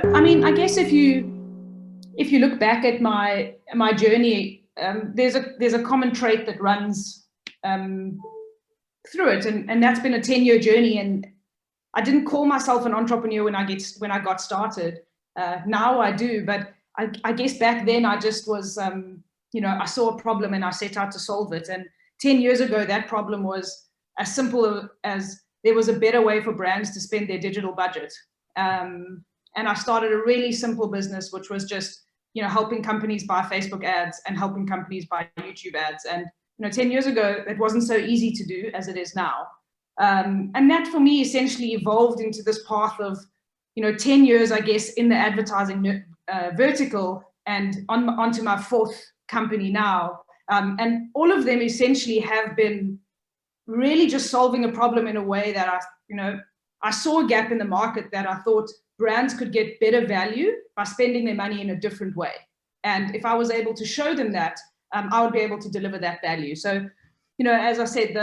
I mean, I guess if you look back at my journey, there's a common trait that runs through it, and that's been a 10-year journey. And I didn't call myself an entrepreneur when I got started. Now I do, but I guess back then I just was, I saw a problem and I set out to solve it. And 10 years ago, that problem was as simple as there was a better way for brands to spend their digital budget. And I started a really simple business, which was just, helping companies buy Facebook ads and helping companies buy YouTube ads. And, 10 years ago, it wasn't so easy to do as it is now. And that for me essentially evolved into this path of, 10 years, I guess, in the advertising vertical and onto my fourth company now. And all of them essentially have been really just solving a problem in a way that I saw a gap in the market that I thought brands could get better value by spending their money in a different way. And if I was able to show them that, I would be able to deliver that value. So, as I said,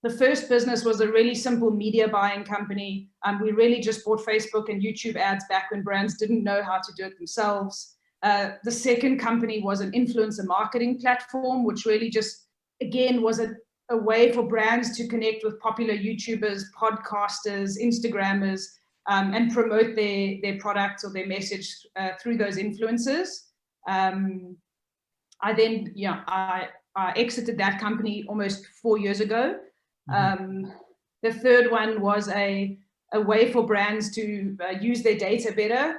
the first business was a really simple media buying company. We really just bought Facebook and YouTube ads back when brands didn't know how to do it themselves. The second company was an influencer marketing platform, which really just, again, was a way for brands to connect with popular YouTubers, podcasters, Instagrammers, and promote their products or their message through those influencers. I then, I exited that company almost 4 years ago. The third one was a way for brands to use their data better,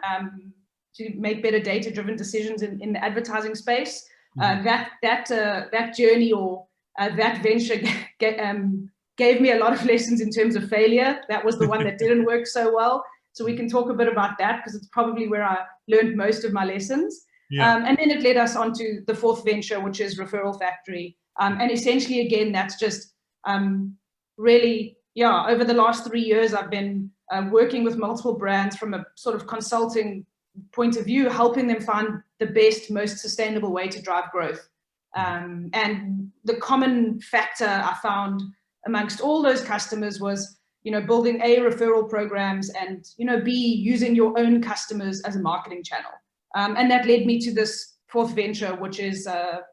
to make better data-driven decisions in the advertising space. That journey or that venture gave me a lot of lessons in terms of failure. That was the one that didn't work so well. So we can talk a bit about that because it's probably where I learned most of my lessons. And then it led us on to the fourth venture, which is Referral Factory. And essentially, again, that's just really, over the last 3 years, I've been working with multiple brands from a sort of consulting point of view, helping them find the best, most sustainable way to drive growth. And the common factor I found amongst all those customers was, building A, referral programs, and, B, using your own customers as a marketing channel. And that led me to this fourth venture, which is,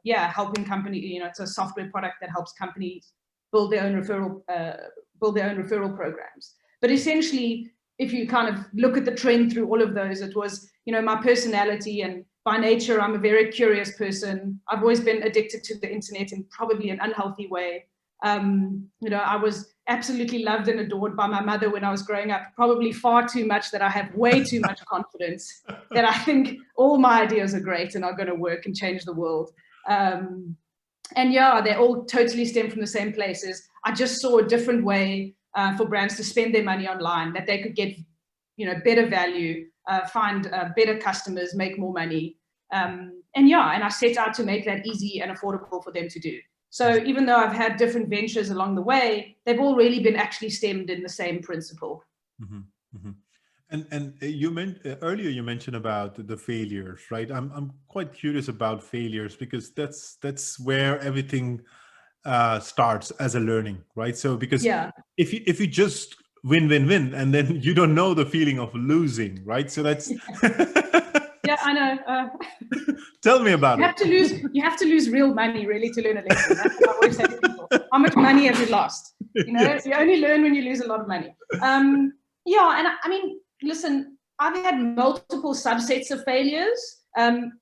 helping company, it's a software product that helps companies build their own referral programs. But essentially, if you kind of look at the trend through all of those, it was, my personality, and by nature, I'm a very curious person. I've always been addicted to the internet in probably an unhealthy way. I was absolutely loved and adored by my mother when I was growing up, probably far too much that I have way too much confidence that I think all my ideas are great and are going to work and change the world. And they all totally stem from the same places. I just saw a different way for brands to spend their money online, that they could get, better value, find better customers, make more money. And I set out to make that easy and affordable for them to do. So even though I've had different ventures along the way, they've all really been actually stemmed in the same principle. And you earlier you mentioned about the failures, right? I'm quite curious about failures because that's where everything starts as a learning, right? So because if you just win, and then you don't know the feeling of losing, right? So that's yeah, I know. Tell me about it. You have to lose real money really to learn a lesson. That's what I always say to people. How much money have you lost? Yes. You only learn when you lose a lot of money. And I mean, listen, I've had multiple subsets of failures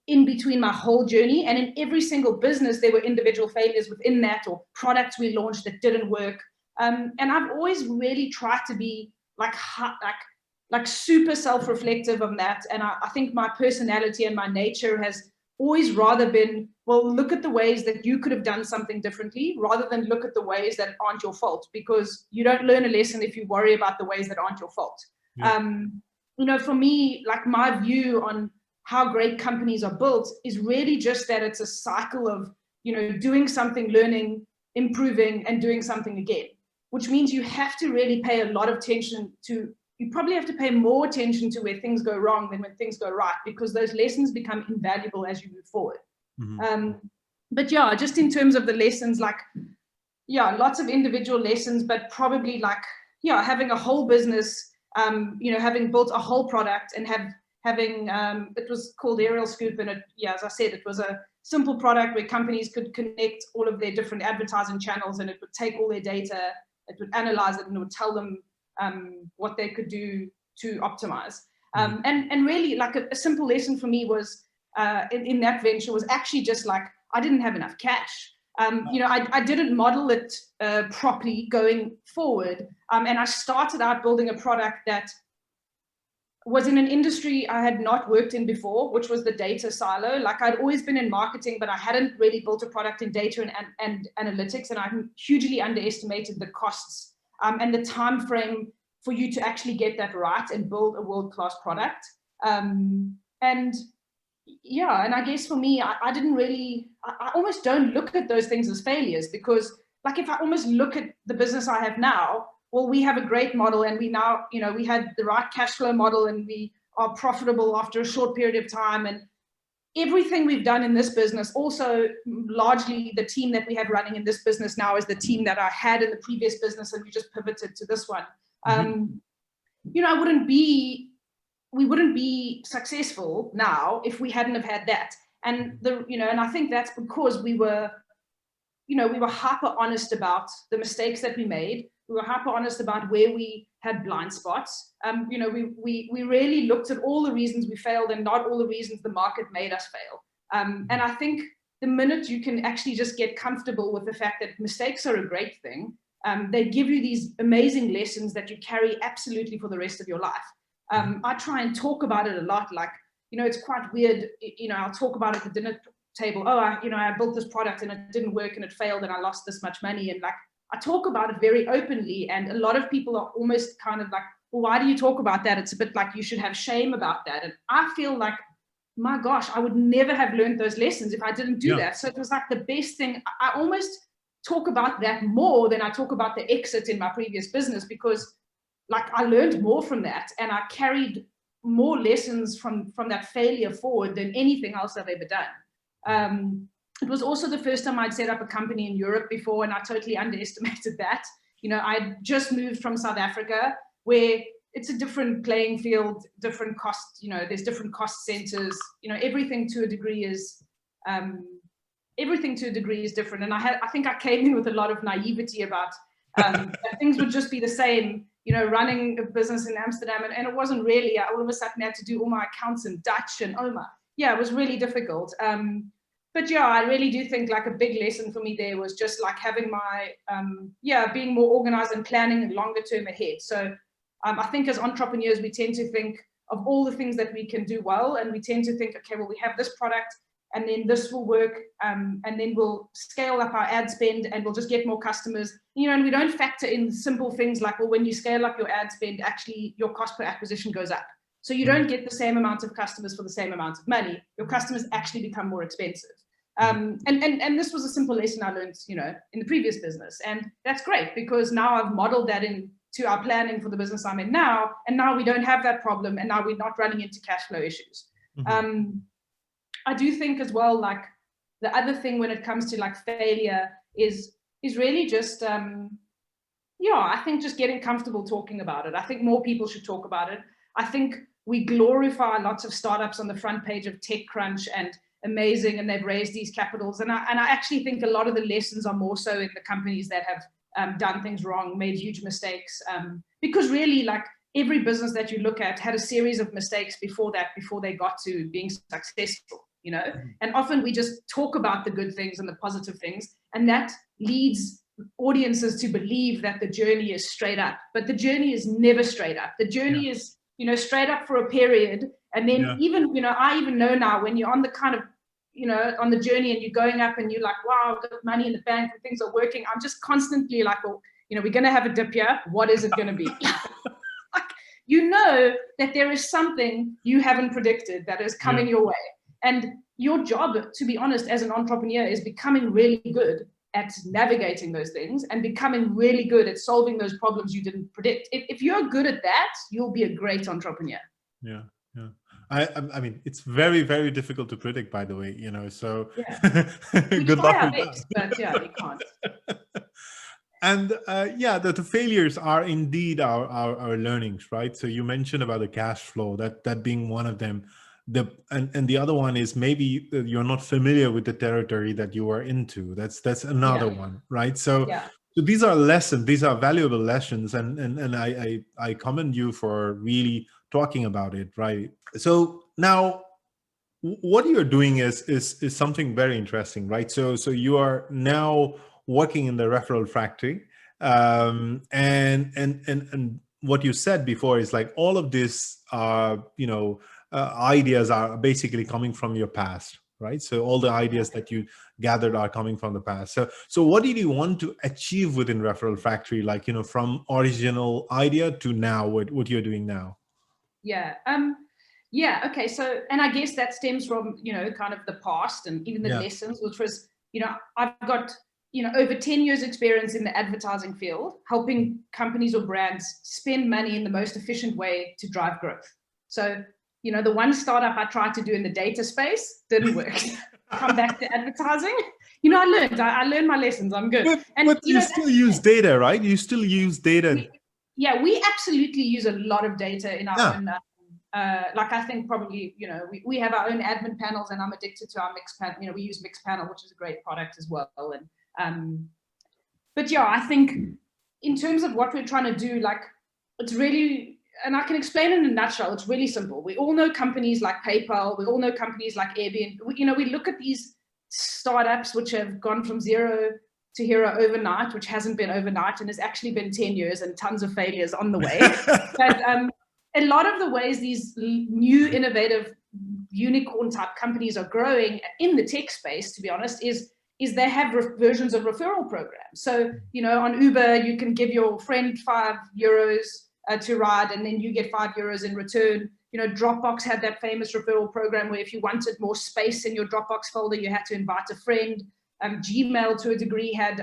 in between my whole journey, and in every single business, there were individual failures within that, or products we launched that didn't work. And I've always really tried to be like super self-reflective on that. And I think my personality and my nature has always rather been, well, look at the ways that you could have done something differently rather than look at the ways that aren't your fault, because you don't learn a lesson if you worry about the ways that aren't your fault. For me, like my view on how great companies are built is really just that it's a cycle of, doing something, learning, improving, and doing something again, which means you have to really pay a lot of attention to, you probably have to pay more attention to where things go wrong than when things go right, because those lessons become invaluable as you move forward. But just in terms of the lessons, lots of individual lessons, but probably having a whole business, having built a whole product and having, it was called Aerial Scoop, and as I said, it was a simple product where companies could connect all of their different advertising channels, and it would take all their data, it would analyze it, and it would tell them what they could do to optimize. And really, like a simple lesson for me was in that venture was actually just like, I didn't have enough cash. I didn't model it properly going forward. And I started out building a product that was in an industry I had not worked in before, which was the data silo. Like, I'd always been in marketing, but I hadn't really built a product in data and analytics. And I hugely underestimated the costs and the time frame for you to actually get that right and build a world-class product. And I guess for me, I didn't really, I almost don't look at those things as failures, because like, if I almost look at the business I have now, well, we have a great model, and we now, we had the right cash flow model, and we are profitable after a short period of time. And everything we've done in this business, also largely the team that we have running in this business now is the team that I had in the previous business, and we just pivoted to this one. We wouldn't be successful now if we hadn't have had that. And and I think that's because we were hyper honest about the mistakes that we made. We were hyper honest about where we had blind spots. We really looked at all the reasons we failed and not all the reasons the market made us fail. And I think the minute you can actually just get comfortable with the fact that mistakes are a great thing, they give you these amazing lessons that you carry absolutely for the rest of your life. I try and talk about it a lot. Like, it's quite weird. I'll talk about it at the dinner table. Oh, I built this product and it didn't work and it failed and I lost this much money. And like, I talk about it very openly, and a lot of people are almost kind of like, well, why do you talk about that? It's a bit like you should have shame about that. And I feel like, my gosh, I would never have learned those lessons if I didn't do that. So it was like the best thing. I almost talk about that more than I talk about the exit in my previous business, because like, I learned more from that, and I carried more lessons from that failure forward than anything else I've ever done. It was also the first time I'd set up a company in Europe before, and I totally underestimated that. I'd just moved from South Africa, where it's a different playing field, different costs, there's different cost centers, everything to a degree is different. And I think I came in with a lot of naivety about that things would just be the same, running a business in Amsterdam, and it wasn't really. I all of a sudden had to do all my accounts in Dutch, and it was really difficult. But I really do think like a big lesson for me there was just like having my, being more organized and planning longer term ahead. So I think as entrepreneurs, we tend to think of all the things that we can do well. And we tend to think, okay, well, we have this product and then this will work. And then we'll scale up our ad spend and we'll just get more customers, and we don't factor in simple things like, well, when you scale up your ad spend, actually your cost per acquisition goes up. So you don't get the same amount of customers for the same amount of money. Your customers actually become more expensive. And this was a simple lesson I learned, in the previous business. And that's great, because now I've modeled that into our planning for the business I'm in now. And now we don't have that problem. And now we're not running into cash flow issues. I do think as well, like the other thing when it comes to like failure is really just, I think just getting comfortable talking about it. I think more people should talk about it. I think we glorify lots of startups on the front page of TechCrunch and amazing, and they've raised these capitals. And I actually think a lot of the lessons are more so in the companies that have done things wrong, made huge mistakes. Because really, like every business that you look at had a series of mistakes before they got to being successful, And often we just talk about the good things and the positive things, and that leads audiences to believe that the journey is straight up. But the journey is never straight up. The journey is, straight up for a period. And then even, I even know now when you're on the kind of, on the journey and you're going up and you're like, wow, I've got money in the bank and things are working. I'm just constantly like, well, we're going to have a dip here. What is it going to be? That there is something you haven't predicted that is coming your way. And your job, to be honest, as an entrepreneur is becoming really good at navigating those things and becoming really good at solving those problems you didn't predict. If you're good at that, you'll be a great entrepreneur. Yeah. I mean, it's very, very difficult to predict, by the way, so we good try luck our with best, that. but we can't. And yeah, the failures are indeed our learnings, right? So you mentioned about the cash flow, that being one of them. And the other one is maybe you're not familiar with the territory that you are into. That's another one, right? So Yeah. so these are lessons, these are valuable lessons, and I commend you for really talking about it, right? So now what you're doing is something very interesting, right? So you are now working in the referral factory, and what you said before is like all of this ideas are basically coming from your past, right? So all the ideas that you gathered are coming from the past. So what did you want to achieve within referral factory, like, from original idea to now, what you're doing now? Yeah. Okay. So, and I guess that stems from, kind of the past and even the Yeah. lessons, which was, I've got, over 10 years experience in the advertising field, helping companies or brands spend money in the most efficient way to drive growth. So, the one startup I tried to do in the data space didn't work. Come back to advertising. I learned my lessons. I'm good. But you still use data, right? You still use data. We absolutely use a lot of data in our Yeah. own. Like I think probably, we have our own admin panels, and I'm addicted to our Mix panel. We use Mix panel, which is a great product as well. And but yeah, I think in terms of what we're trying to do, like it's really, and I can explain it in a nutshell. It's really simple. We all know companies like PayPal. We all know companies like Airbnb. We look at these startups which have gone from zero to hero overnight, which hasn't been overnight and has actually been 10 years and tons of failures on the way. But a lot of the ways these new innovative unicorn type companies are growing in the tech space, to be honest, is they have versions of referral programs. So, on Uber, you can give your friend €5 to ride, and then you get €5 in return. Dropbox had that famous referral program where if you wanted more space in your Dropbox folder, you had to invite a friend. Gmail, to a degree, had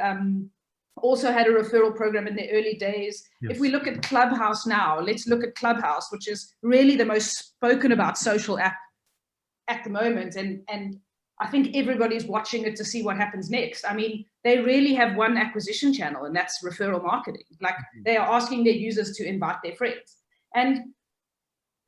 also had a referral program in the early days. Yes. If we look at Clubhouse now, let's look at Clubhouse, which is really the most spoken about social app at the moment. And I think everybody's watching it to see what happens next. I mean, they really have one acquisition channel, and that's referral marketing. Like they are asking their users to invite their friends. And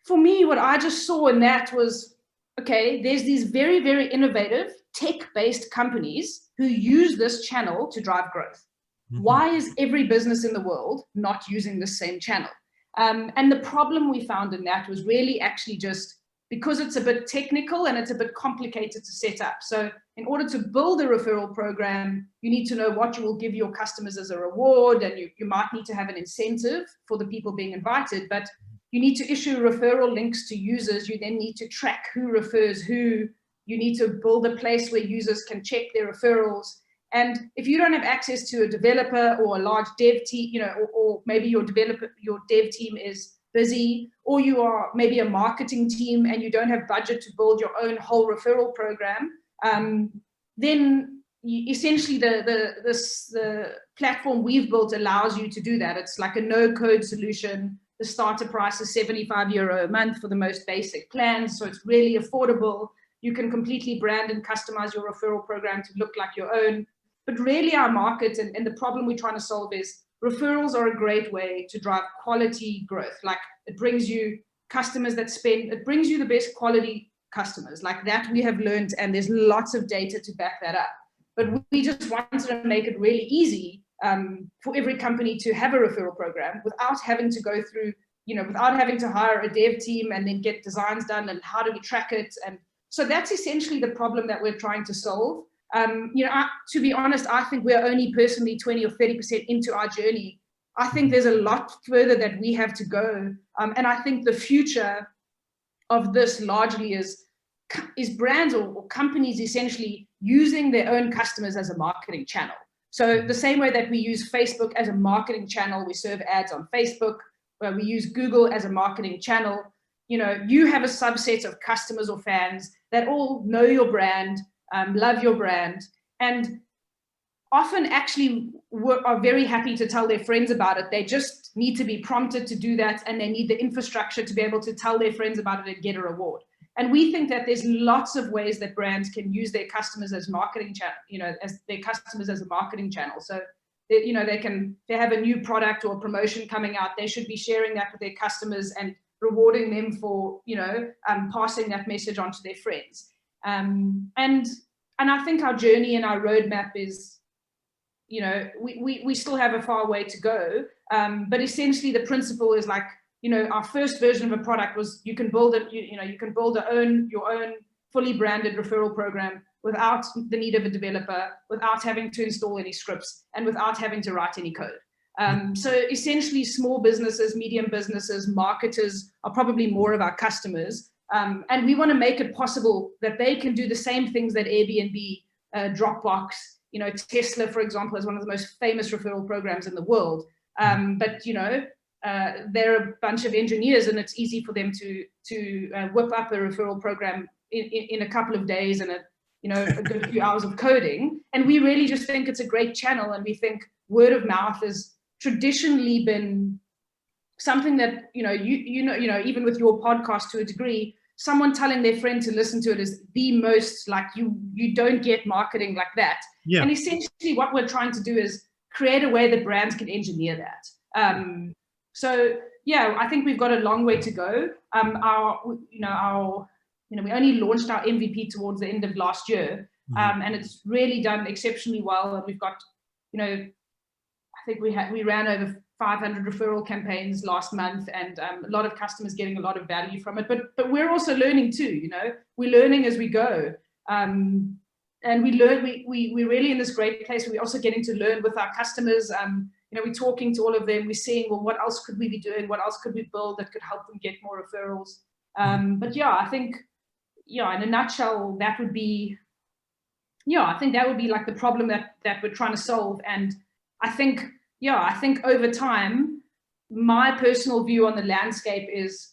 for me, what I just saw in that was, okay, there's these very, very innovative tech-based companies who use this channel to drive growth. Why is every business in the world not using the same channel? And the problem we found in that was really actually just because it's a bit technical and it's a bit complicated to set up. So in order to build a referral program, you need to know what you will give your customers as a reward, and you might need to have an incentive for the people being invited, but you need to issue referral links to users. You then need to track who refers who. You need to build a place where users can check their referrals. And if you don't have access to a developer or a large dev team, or maybe your dev team is busy, or you are maybe a marketing team and you don't have budget to build your own whole referral program, then essentially the platform we've built allows you to do that. It's like a no-code solution. The starter price is €75 a month for the most basic plans, so it's really affordable. You can completely brand and customize your referral program to look like your own. But really our market and the problem we're trying to solve is referrals are a great way to drive quality growth. Like it brings you customers that spend, it brings you the best quality customers. Like that we have learned, and there's lots of data to back that up. But we just wanted to make it really easy for every company to have a referral program without having to go through, without having to hire a dev team and then get designs done and how do we track it. And so that's essentially the problem that we're trying to solve. To be honest, I think we're only personally 20 or 30% into our journey. I think there's a lot further that we have to go. And I think the future of this largely is brands or companies essentially using their own customers as a marketing channel. So the same way that we use Facebook as a marketing channel, we serve ads on Facebook, where we use Google as a marketing channel. You have a subset of customers or fans that all know your brand, love your brand, and often actually are very happy to tell their friends about it. They just need to be prompted to do that, and they need the infrastructure to be able to tell their friends about it and get a reward. And we think that there's lots of ways that brands can use their customers as marketing channel, as their customers as a marketing channel. So they have a new product or promotion coming out, they should be sharing that with their customers and rewarding them for, passing that message on to their friends. And I think our journey and our roadmap is, we still have a far way to go. But essentially the principle is like, our first version of a product was you can build it, you can build your own fully branded referral program without the need of a developer, without having to install any scripts, and without having to write any code. So essentially small businesses, medium businesses, marketers are probably more of our customers. And we want to make it possible that they can do the same things that Airbnb, Dropbox, Tesla, for example, is one of the most famous referral programs in the world. But, they're a bunch of engineers, and it's easy for them to whip up a referral program in a couple of days and a good few hours of coding. And we really just think it's a great channel. And we think word of mouth has traditionally been something that, even with your podcast to a degree, someone telling their friend to listen to it is the most, like, you don't get marketing like that. Yeah. And essentially what we're trying to do is create a way that brands can engineer that. So yeah, I think we've got a long way to go. We only launched our MVP towards the end of last year, and it's really done exceptionally well. And we've got, I think we ran over 500 referral campaigns last month, and a lot of customers getting a lot of value from it. But we're also learning too. We're learning as we go, and we're really in this great place where we're also getting to learn with our customers. We're talking to all of them. We're seeing, well, what else could we be doing? What else could we build that could help them get more referrals? But yeah, I think, in a nutshell, that would be, I think that would be like the problem that we're trying to solve. And I think over time, my personal view on the landscape is,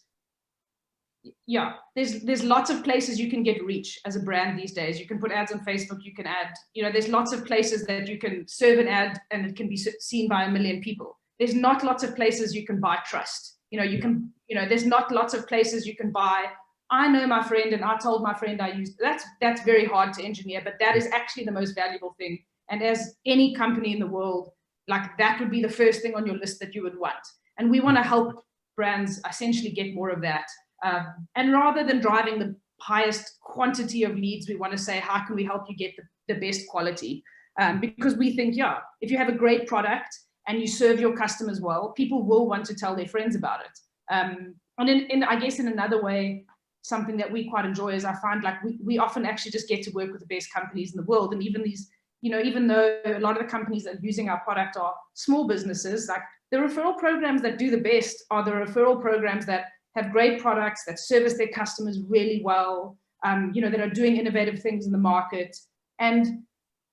there's lots of places you can get reach as a brand these days. You can put ads on Facebook, you can add, there's lots of places that you can serve an ad and it can be seen by 1 million people. There's not lots of places you can buy trust. There's not lots of places you can buy, I know my friend and I told my friend I used, that's very hard to engineer, but that is actually the most valuable thing. And as any company in the world, like, that would be the first thing on your list that you would want. And we want to help brands essentially get more of that. And rather than driving the highest quantity of leads, we want to say, how can we help you get the best quality? Because we think, if you have a great product and you serve your customers well, people will want to tell their friends about it. And I guess in another way, something that we quite enjoy is I find like we often actually just get to work with the best companies in the world. And even these, even though a lot of the companies that are using our product are small businesses, like the referral programs that do the best are the referral programs that have great products, that service their customers really well, that are doing innovative things in the market. And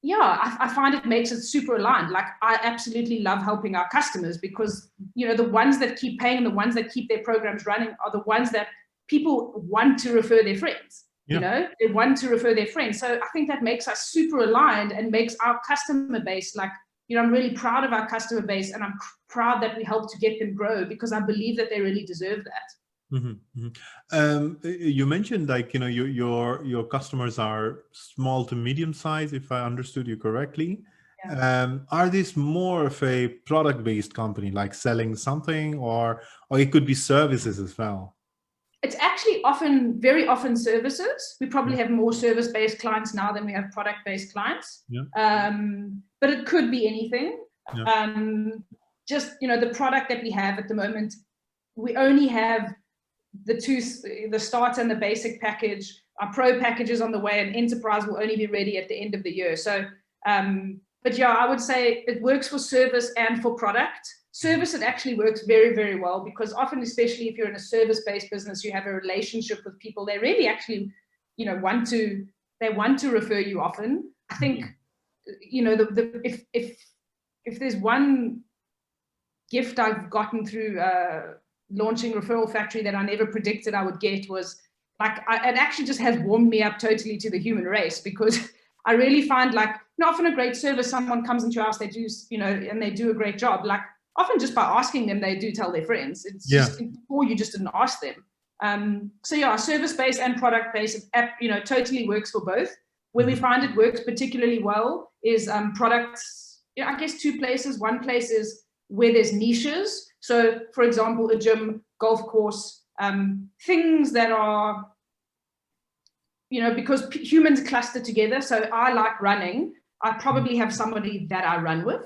I find it makes it super aligned. Like, I absolutely love helping our customers because, the ones that keep paying and the ones that keep their programs running are the ones that people want to refer their friends. They want to refer their friends. So I think that makes us super aligned and makes our customer base, like, I'm really proud of our customer base, and I'm proud that we help to get them grow because I believe that they really deserve that. Mm-hmm, mm-hmm. You mentioned, like, your customers are small to medium size, if I understood you correctly. Yeah. Are these more of a product-based company, like selling something, or it could be services as well? It's actually very often services. We probably have more service-based clients now than we have product-based clients. Yeah. But it could be anything. Yeah. Just, the product that we have at the moment, we only have the start and the basic package. Our pro package is on the way, and enterprise will only be ready at the end of the year. So, but I would say it works for service and for product. Service, it actually works very, very well because often, especially if you're in a service-based business, you have a relationship with people. They really actually, want to refer you often. I think, if there's one gift I've gotten through launching Referral Factory that I never predicted I would get was, like, it actually just has warmed me up totally to the human race, because I really find, like, often a great service, someone comes into your house, they do, and they do a great job. Like, often just by asking them, they do tell their friends. It's just, before you just didn't ask them. So service-based and product-based, totally works for both. Where we find it works particularly well is products. I guess two places. One place is where there's niches. So for example, a gym, golf course, things that are, because humans cluster together. So I like running. I probably have somebody that I run with.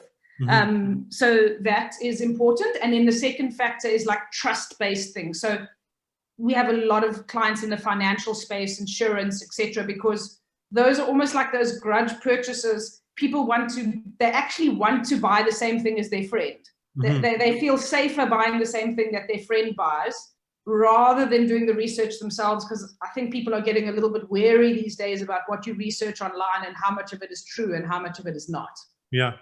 So that is important. And then the second factor is like trust-based things. So we have a lot of clients in the financial space, insurance, etc., because those are almost like those grudge purchases. People they actually want to buy the same thing as their friend. They feel safer buying the same thing that their friend buys rather than doing the research themselves, because I think people are getting a little bit wary these days about what you research online and how much of it is true and how much of it is not. Yeah.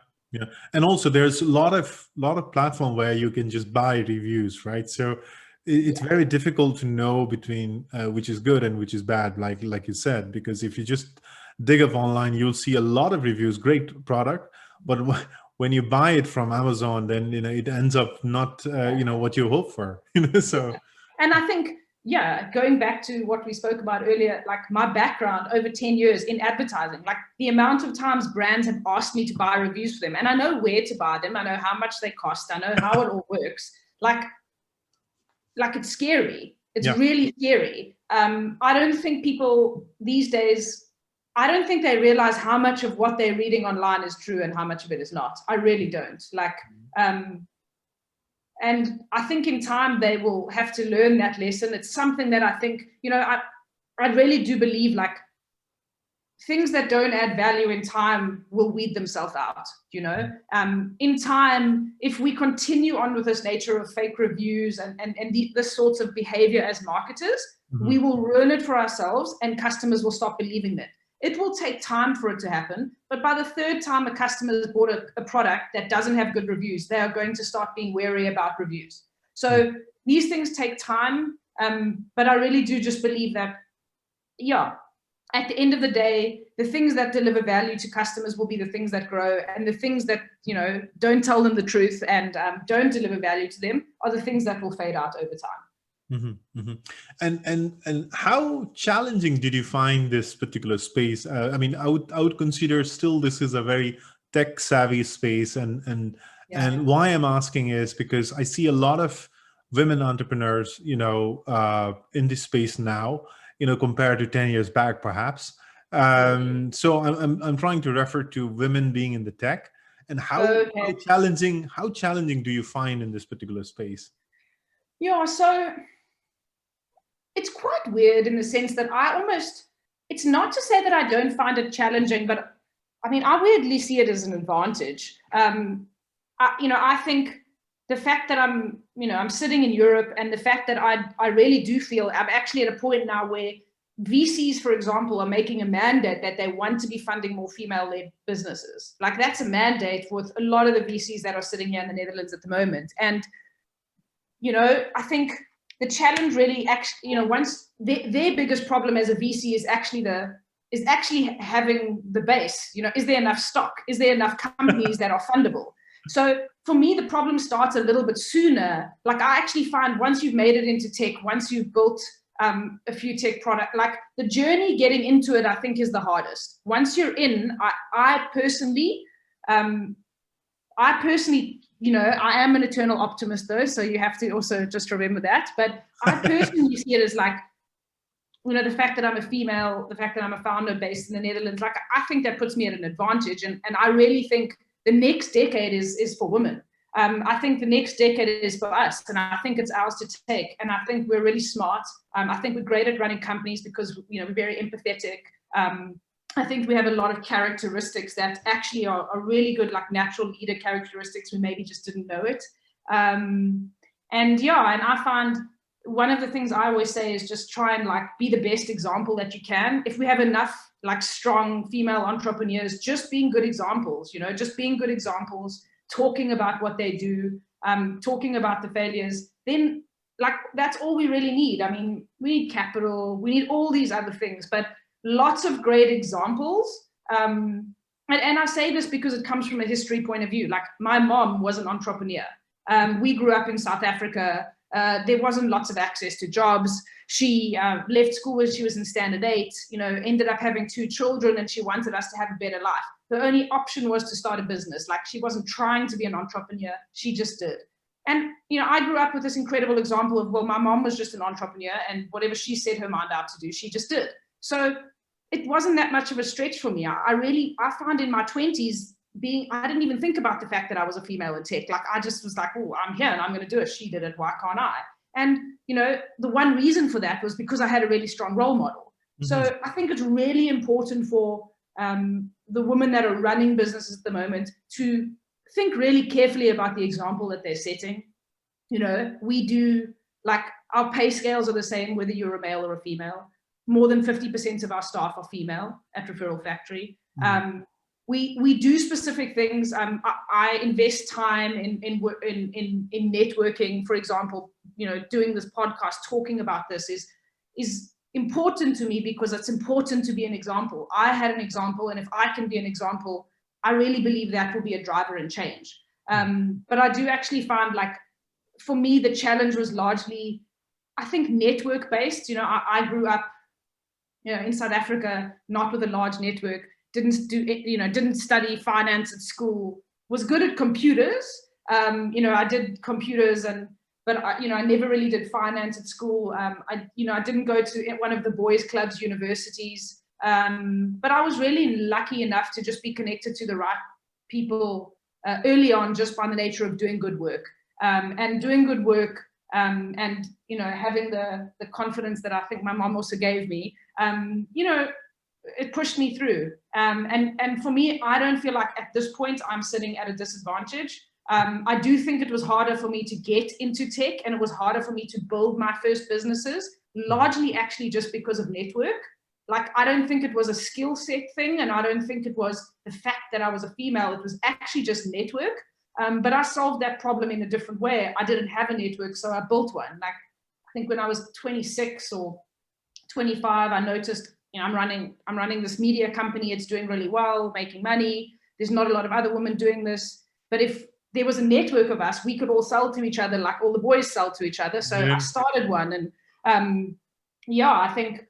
And also there's a lot of platform where you can just buy reviews, right? So it's very difficult to know between which is good and which is bad, like you said, because if you just dig up online, you'll see a lot of reviews, great product, but when you buy it from Amazon, then it ends up not what you hope for. So. And I think, going back to what we spoke about earlier, like my background over 10 years in advertising, like the amount of times brands have asked me to buy reviews for them, and I know where to buy them, I know how much they cost, I know how it all works. Like it's scary. It's really scary. I don't think people these days, I don't think they realize how much of what they're reading online is true and how much of it is not. I really don't. And I think in time they will have to learn that lesson. It's something that I think, I really do believe like things that don't add value in time will weed themselves out, in time, if we continue on with this nature of fake reviews and this sorts of behavior as marketers, we will ruin it for ourselves and customers will stop believing that. It will take time for it to happen, but by the third time a customer has bought a product that doesn't have good reviews, they are going to start being wary about reviews. So these things take time, but I really do just believe that, at the end of the day, the things that deliver value to customers will be the things that grow, and the things that, don't tell them the truth and don't deliver value to them are the things that will fade out over time. And how challenging did you find this particular space? I mean, I would consider still this is a very tech savvy space, and why I'm asking is because I see a lot of women entrepreneurs, in this space now, compared to 10 years back, perhaps. So I'm trying to refer to women being in the tech, and how challenging do you find in this particular space? So it's quite weird in the sense that it's not to say that I don't find it challenging, but I mean, I weirdly see it as an advantage. I think the fact that I'm sitting in Europe, and the fact that I really do feel I'm actually at a point now where VCs, for example, are making a mandate that they want to be funding more female-led businesses. Like that's a mandate with a lot of the VCs that are sitting here in the Netherlands at the moment. And, I think the challenge really actually, once their biggest problem as a VC is actually having the base. Is there enough stock? Is there enough companies that are fundable? So for me, the problem starts a little bit sooner. Like I actually find once you've made it into tech, once you've built a few tech products, like the journey getting into it, I think is the hardest. Once you're in, I personally, I am an eternal optimist though, so you have to also just remember that. But I personally see it as like, the fact that I'm a female, the fact that I'm a founder based in the Netherlands, like I think that puts me at an advantage. And I really think the next decade is for women. I think the next decade is for us, and I think it's ours to take. And I think we're really smart. I think we're great at running companies because we're very empathetic. I think we have a lot of characteristics that actually are really good, like natural leader characteristics. We maybe just didn't know it. And I find one of the things I always say is just try and like be the best example that you can. If we have enough like strong female entrepreneurs, just being good examples, just being good examples, talking about what they do, talking about the failures, then like that's all we really need. I mean, we need capital, we need all these other things, but lots of great examples. And I say this because it comes from a history point of view. Like my mom was an entrepreneur. We grew up in South Africa. There wasn't lots of access to jobs. She left school when she was in standard 8, ended up having 2 children, and she wanted us to have a better life. The only option was to start a business. Like, she wasn't trying to be an entrepreneur. She just did. And, I grew up with this incredible example of, well, my mom was just an entrepreneur, and whatever she set her mind out to do, she just did. So it wasn't that much of a stretch for me. I found in my 20s, I didn't even think about the fact that I was a female in tech. Like, I just was like, oh, I'm here and I'm going to do it. She did it. Why can't I? And, the one reason for that was because I had a really strong role model. Mm-hmm. So I think it's really important for the women that are running businesses at the moment to think really carefully about the example that they're setting. We do, like, our pay scales are the same whether you're a male or a female. More than 50% of our staff are female at Referral Factory. Mm-hmm. We do specific things. I invest time in networking. For example, doing this podcast, talking about this is important to me because it's important to be an example. I had an example, and if I can be an example, I really believe that will be a driver in change. But I do actually find, like, for me, the challenge was largely, I think, network based. I grew up, in South Africa, not with a large network. Didn't study finance at school, was good at computers. I did computers, but I never really did finance at school. I didn't go to one of the boys' clubs, universities. But I was really lucky enough to just be connected to the right people early on, just by the nature of doing good work. And doing good work, and having the confidence that I think my mom also gave me, it pushed me through. And for me, I don't feel like at this point I'm sitting at a disadvantage. I do think it was harder for me to get into tech, and it was harder for me to build my first businesses, largely actually just because of network. Like, I don't think it was a skill set thing, and I don't think it was the fact that I was a female. It was actually just network. But I solved that problem in a different way. I didn't have a network, so I built one. Like, I think when I was 26 or 25, I noticed, I'm running this media company. It's doing really well, making money. There's not a lot of other women doing this. But if there was a network of us, we could all sell to each other, like all the boys sell to each other. So I started one. And I think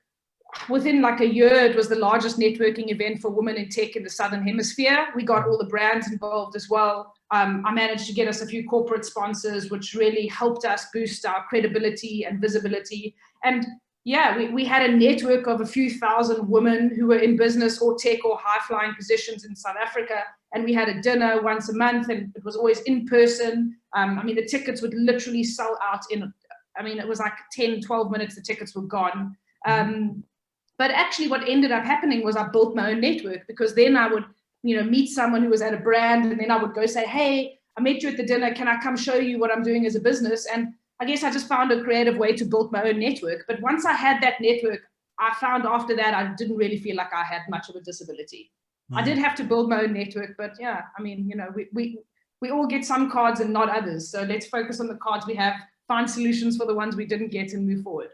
within like a year, it was the largest networking event for women in tech in the Southern Hemisphere. We got all the brands involved as well. I managed to get us a few corporate sponsors, which really helped us boost our credibility and visibility. And we had a network of a few thousand women who were in business or tech or high-flying positions in South Africa. And we had a dinner once a month, and it was always in person. The tickets would literally sell out it was like 10, 12 minutes, the tickets were gone. But actually what ended up happening was I built my own network, because then I would, meet someone who was at a brand, and then I would go say, hey, I met you at the dinner. Can I come show you what I'm doing as a business? And I guess I just found a creative way to build my own network. But once I had that network, I found after that, I didn't really feel like I had much of a disability. I did have to build my own network, but we all get some cards and not others. So let's focus on the cards we have, find solutions for the ones we didn't get, and move forward.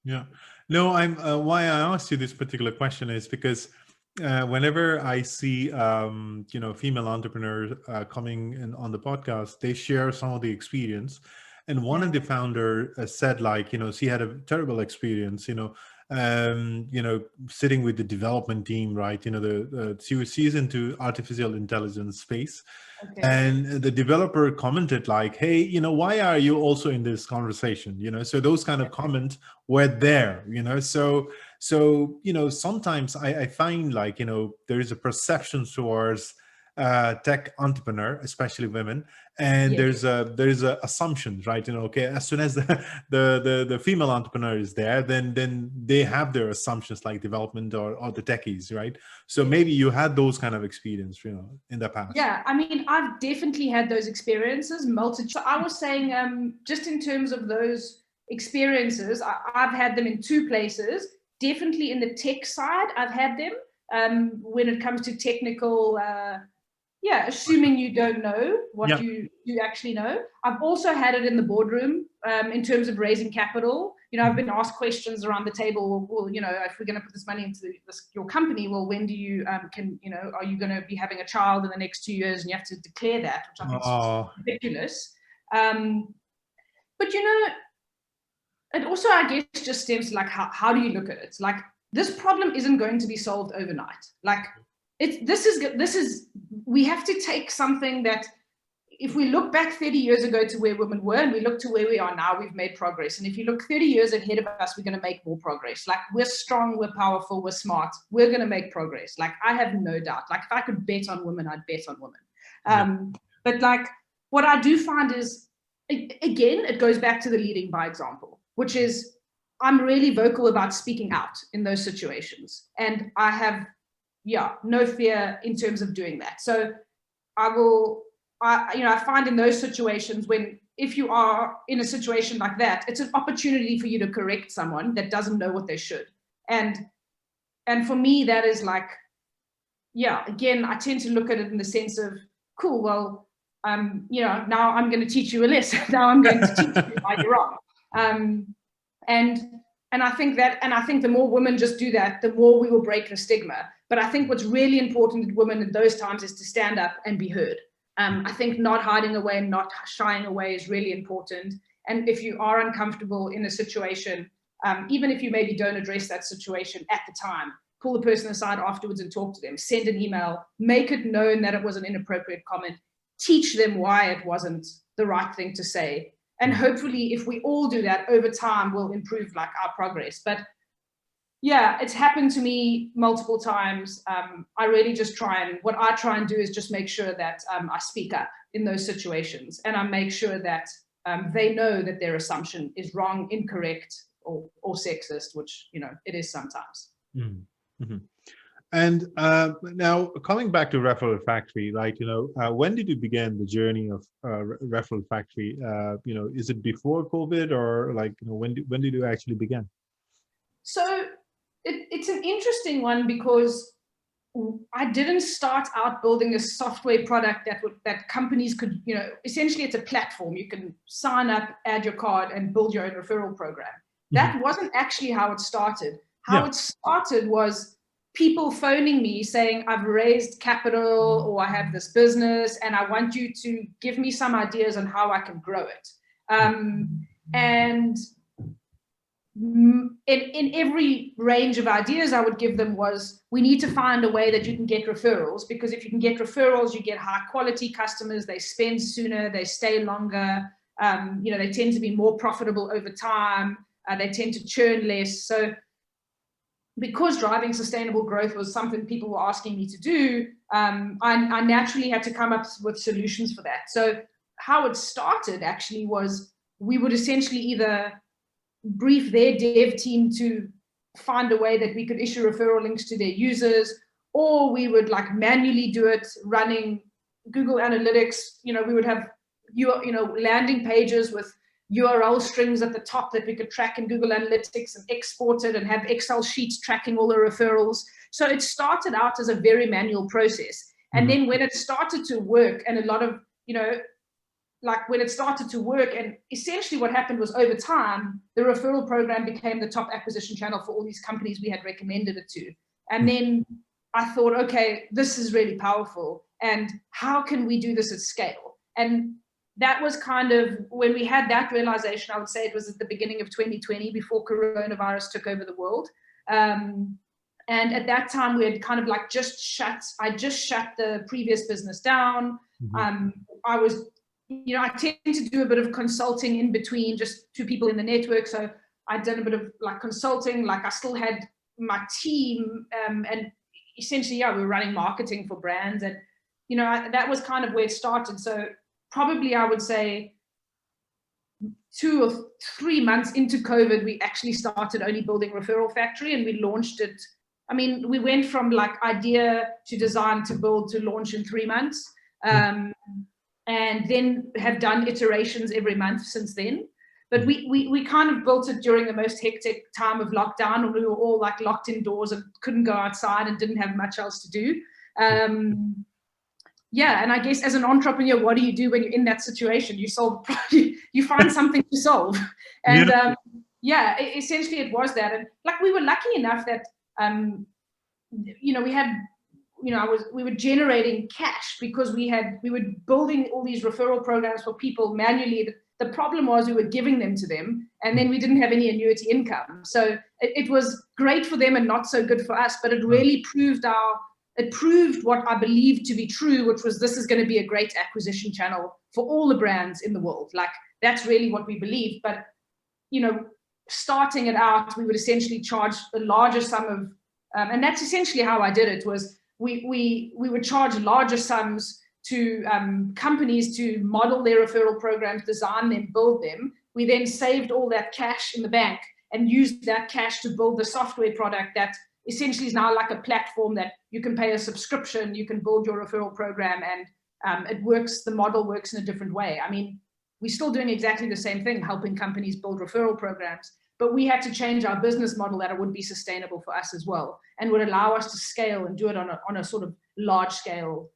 Yeah. No, why I asked you this particular question is because whenever I see, female entrepreneurs coming in on the podcast, they share some of the experience. And one of the founder said, like, she had a terrible experience, sitting with the development team, right? She's into artificial intelligence space. Okay. And the developer commented like, hey, why are you also in this conversation? So those kind of comments were there, so sometimes I find like, there is a perception towards tech entrepreneur, especially women, and there's a assumption, right? Okay, as soon as the female entrepreneur is there, then they have their assumptions, like development or the techies, right? So maybe you had those kind of experience, in the past. Yeah, I've definitely had those experiences, multitude. So I was saying, just in terms of those experiences, I've had them in 2 places. Definitely in the tech side, I've had them when it comes to technical. Assuming you don't know what you actually know. I've also had it in the boardroom in terms of raising capital. I've been asked questions around the table. Well, if we're going to put this money into your company, well, when do you are you going to be having a child in the next 2 years, and you have to declare that, which I think is ridiculous. But it also, I guess, just stems like, how do you look at it? Like, this problem isn't going to be solved overnight. Like, this is, we have to take something that, if we look back 30 years ago to where women were, and we look to where we are now, we've made progress. And if you look 30 years ahead of us, we're going to make more progress. Like, we're strong, we're powerful, we're smart. We're going to make progress. Like, I have no doubt. Like, if I could bet on women, I'd bet on women. But like, what I do find is, again, it goes back to the leading by example, which is, I'm really vocal about speaking out in those situations. And I have, no fear in terms of doing that. So I find in those situations, when, if you are in a situation like that, it's an opportunity for you to correct someone that doesn't know what they should. And for me, that is like, again, I tend to look at it in the sense of, cool, well, now I'm going to teach you a lesson. Now I'm going to teach you why you're wrong. And I think the more women just do that, the more we will break the stigma. But I think what's really important to women in those times is to stand up and be heard. I think not hiding away and not shying away is really important. And if you are uncomfortable in a situation, even if you maybe don't address that situation at the time, pull the person aside afterwards and talk to them, send an email, make it known that it was an inappropriate comment, teach them why it wasn't the right thing to say. And hopefully, if we all do that over time, we'll improve like our progress. But yeah, it's happened to me multiple times. I really just what I try and do is just make sure that I speak up in those situations, and I make sure that they know that their assumption is wrong, incorrect, or sexist, which, it is sometimes. Mm-hmm. And now, coming back to Referral Factory, like, when did you begin the journey of Referral Factory? Is it before COVID, or like, when did you actually begin? So it's an interesting one, because I didn't start out building a software product that companies could, essentially it's a platform. You can sign up, add your card, and build your own referral program. That wasn't actually how it started. How it started was people phoning me saying, I've raised capital, or I have this business, and I want you to give me some ideas on how I can grow it. And in every range of ideas I would give them was, we need to find a way that you can get referrals, because if you can get referrals, you get high quality customers, they spend sooner, they stay longer, they tend to be more profitable over time, they tend to churn less. So because driving sustainable growth was something people were asking me to do, I naturally had to come up with solutions for that. So how it started actually was, we would essentially either brief their dev team to find a way that we could issue referral links to their users, or we would like manually do it running Google Analytics. We would have landing pages with URL strings at the top that we could track in Google Analytics and export it, and have Excel sheets tracking all the referrals. So it started out as a very manual process. And then when it started to work, and a lot of, when it started to work, and essentially what happened was, over time, the referral program became the top acquisition channel for all these companies we had recommended it to. And then I thought, okay, this is really powerful. And how can we do this at scale? And that was kind of when we had that realization. I would say it was at the beginning of 2020, before coronavirus took over the world. And at that time, we had kind of like I just shut the previous business down. I was, I tend to do a bit of consulting in between, just to people in the network. So I'd done a bit of like consulting, like I still had my team, and essentially, we were running marketing for brands. And, that was kind of where it started. So probably I would say 2 or 3 months into COVID, we actually started only building Referral Factory, and we launched it. I mean, we went from like idea to design to build to launch in 3 months. And then have done iterations every month since then. But we kind of built it during the most hectic time of lockdown, when we were all like locked indoors and couldn't go outside and didn't have much else to do. And I guess as an entrepreneur, what do you do when you're in that situation? You solve, you find something to solve. And essentially it was that. And like, we were lucky enough that, we had, we were generating cash, because we were building all these referral programs for people manually. The problem was we were giving them to them, and then we didn't have any annuity income. So it was great for them and not so good for us, but it really proved what I believed to be true, which was this is going to be a great acquisition channel for all the brands in the world. Like, that's really what we believed. But, you know, starting it out, we would essentially charge a larger sum of, and that's essentially how I did it, was we would charge larger sums to companies to model their referral programs, design them, build them. We then saved all that cash in the bank and used that cash to build the software product that essentially is now like a platform that you can pay a subscription, you can build your referral program, and it works, the model works in a different way. I mean, we're still doing exactly the same thing, helping companies build referral programs, but we had to change our business model that it would be sustainable for us as well, and would allow us to scale and do it on a sort of large scale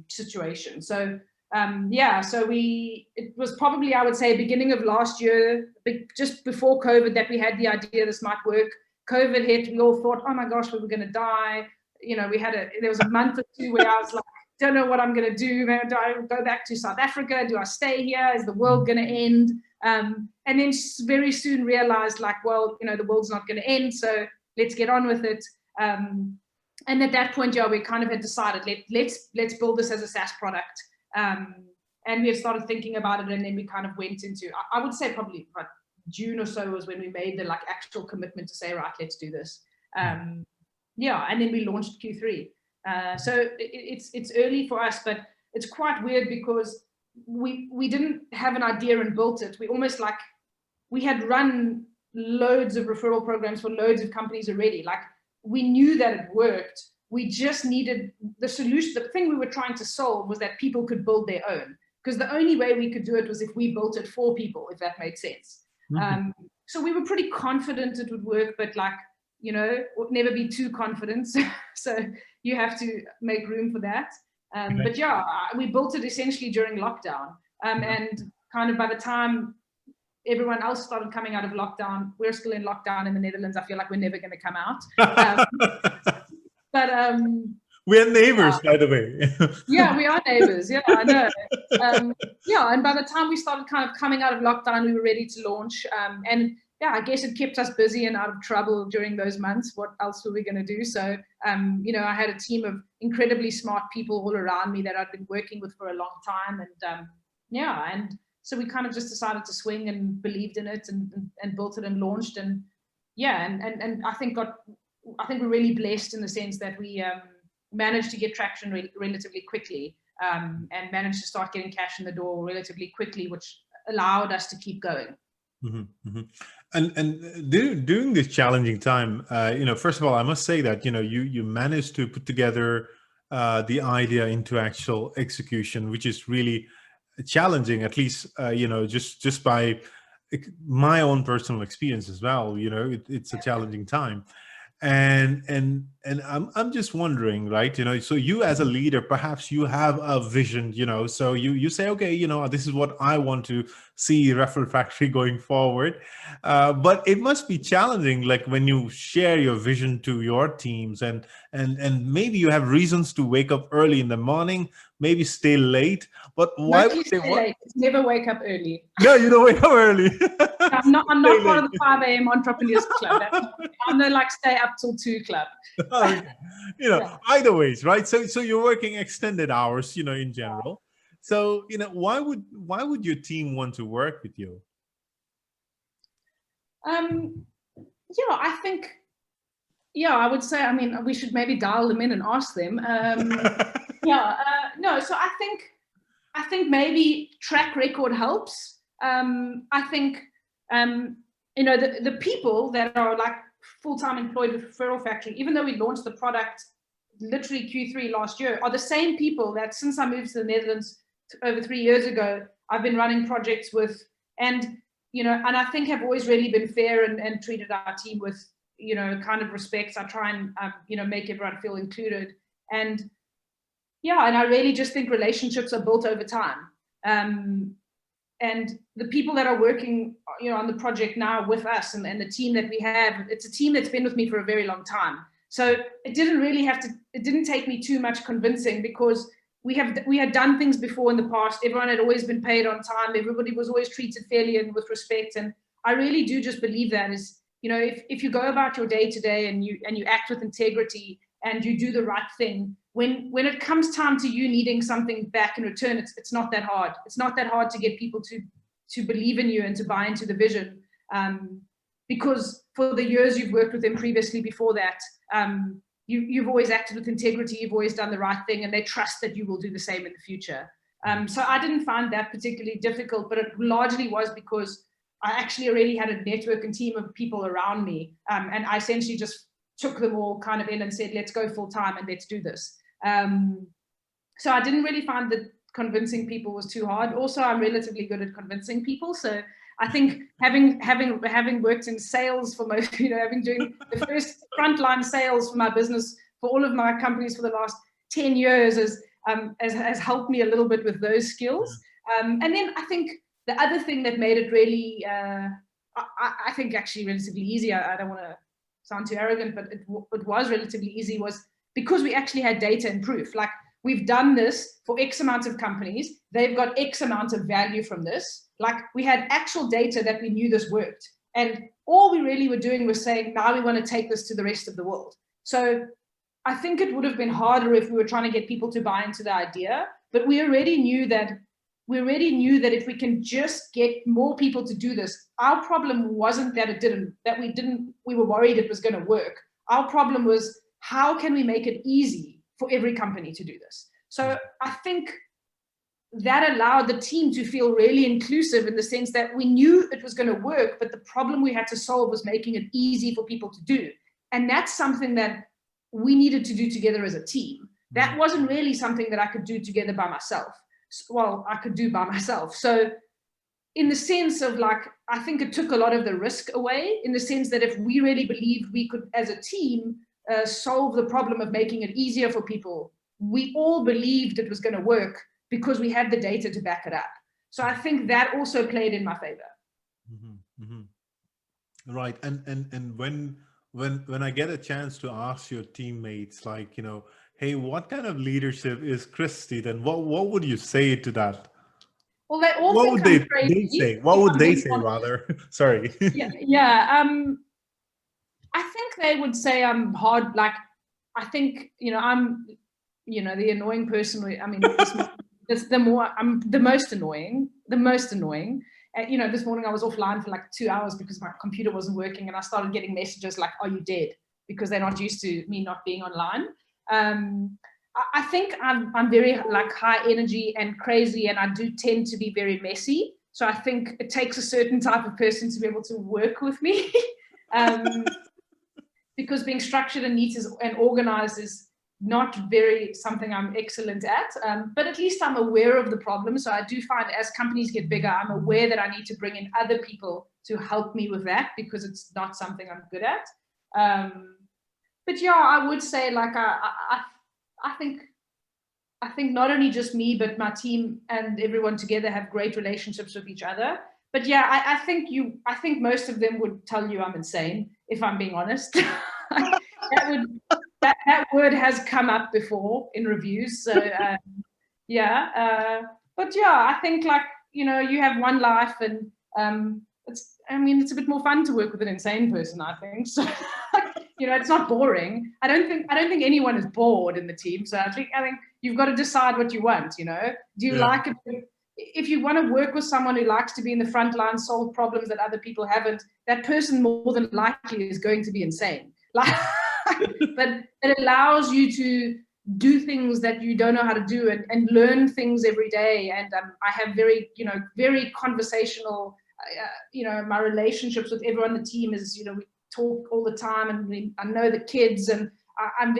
situation. So it was probably, I would say, beginning of last year, just before COVID, that we had the idea this might work. COVID hit, we all thought, oh my gosh, we were going to die. You know, there was a month or two where I was like, don't know what I'm going to do. Do I go back to South Africa? Do I stay here? Is the world going to end? And then very soon realized, like, well, you know, the world's not going to end, so let's get on with it. And at that point, we kind of had decided, let's build this as a SaaS product. And we had started thinking about it, and then we kind of went into, I would say probably about June or so was when we made the like actual commitment to say, right, let's do this. And then we launched Q3. So it's early for us, but it's quite weird because we didn't have an idea and built it. We almost like, we had run loads of referral programs for loads of companies already. Like, we knew that it worked. We just needed the solution. The thing we were trying to solve was that people could build their own, because the only way we could do it was if we built it for people, if that made sense. So we were pretty confident it would work, but like, you know, never be too confident. So you have to make room for that. But yeah, we built it essentially during lockdown. And kind of by the time everyone else started coming out of lockdown, we're still in lockdown in the Netherlands. I feel like we're never going to come out. But we're neighbors, by the way. Yeah, we are neighbors. Yeah, I know. And by the time we started kind of coming out of lockdown, we were ready to launch. And yeah, I guess it kept us busy and out of trouble during those months. What else were we going to do? So, you know, I had a team of incredibly smart people all around me that I'd been working with for a long time. And and so we kind of just decided to swing and believed in it and built it and launched. And I think we're really blessed in the sense that we managed to get traction relatively quickly, and managed to start getting cash in the door relatively quickly, which allowed us to keep going. And during this challenging time, you know, first of all, I must say that, you know, you managed to put together the idea into actual execution, which is really challenging, at least, you know, just by my own personal experience as well. You know, it's a challenging time. And I'm just wondering, right, you know, so you as a leader, perhaps you have a vision, you know, so you say, okay, you know, this is what I want to see Referral Factory going forward. But it must be challenging, like when you share your vision to your teams, and maybe you have reasons to wake up early in the morning, maybe stay late, but why would they late? Never wake up early. No, you don't wake up early. I'm not part of the 5 a.m. entrepreneurs club. I'm the like stay up till 2 club. Okay. You know, either ways, right? So you're working extended hours, you know, in general. So, you know, why would your team want to work with you? I think, I would say, I mean, we should maybe dial them in and ask them. No, so I think maybe track record helps. I think, you know, the people that are like full-time employed with Referral Factory, even though we launched the product literally Q3 last year, are the same people that since I moved to the Netherlands over 3 years ago, I've been running projects with, and, you know, and I think have always really been fair and treated our team with, you know, kind of respect. I try and, you know, make everyone feel included. And and I really just think relationships are built over time. And the people that are working, you know, on the project now with us and the team that we have, it's a team that's been with me for a very long time. So it didn't take me too much convincing, because we had done things before in the past. Everyone had always been paid on time. Everybody was always treated fairly and with respect. And I really do just believe that is, you know, if you go about your day to day and you act with integrity and you do the right thing, when it comes time to you needing something back in return, it's not that hard. It's not that hard to get people to believe in you and to buy into the vision. Because for the years you've worked with them previously before that, you've always acted with integrity, you've always done the right thing, and they trust that you will do the same in the future. So I didn't find that particularly difficult, but it largely was because I actually already had a network and team of people around me, and I essentially just took them all kind of in and said, let's go full time and let's do this. So I didn't really find that convincing people was too hard. Also, I'm relatively good at convincing people, so I think having worked in sales for most, you know, having doing the first frontline sales for my business for all of my companies for the last 10 years has helped me a little bit with those skills. And then I think the other thing that made it really, I think actually relatively easy, I don't want to sound too arrogant, but it was relatively easy, was because we actually had data and proof. Like, we've done this for X amount of companies. They've got X amount of value from this. Like, we had actual data that we knew this worked. And all we really were doing was saying, now we want to take this to the rest of the world. So I think it would have been harder if we were trying to get people to buy into the idea, but we already knew that if we can just get more people to do this, our problem wasn't that we were worried it was going to work. Our problem was, how can we make it easy for every company to do this? So I think that allowed the team to feel really inclusive, in the sense that we knew it was going to work, but the problem we had to solve was making it easy for people to do. And that's something that we needed to do together as a team. That wasn't really something that I could do together by myself. Well, I could do by myself. So in the sense of, like, I think it took a lot of the risk away, in the sense that if we really believed we could, as a team, solve the problem of making it easier for people, we all believed it was going to work because we had the data to back it up. So I think that also played in my favor. Right. And when I get a chance to ask your teammates, like, you know, hey, what kind of leadership is Kristy? Then what would you say to that? Well, they all what think would they say? What would they say, rather? Sorry. Yeah. I think they would say I'm hard. Like, I think, you know, I'm, you know, the annoying person. I mean, I'm the most annoying. You know, this morning I was offline for like 2 hours because my computer wasn't working, and I started getting messages like, "Are you dead?" Because they're not used to me not being online. I think I'm very, like, high energy and crazy, and I do tend to be very messy. So I think it takes a certain type of person to be able to work with me, because being structured and neat and organized is not very something I'm excellent at, but at least I'm aware of the problem. So I do find as companies get bigger, I'm aware that I need to bring in other people to help me with that, because it's not something I'm good at. But yeah, I would say, like, I think not only just me, but my team and everyone together have great relationships with each other. But yeah, I think most of them would tell you I'm insane, if I'm being honest. That word has come up before in reviews. So yeah, but yeah, I think, like, you know, you have one life, and it's a bit more fun to work with an insane person, I think. So you know, it's not boring. I don't think anyone is bored in the team. So I think you've got to decide what you want. You know, do you like it? If you want to work with someone who likes to be in the front line, solve problems that other people haven't, that person more than likely is going to be insane. Like, but it allows you to do things that you don't know how to do, and learn things every day. And I have very conversational, my relationships with everyone on the team is, we talk all the time, and I know the kids, and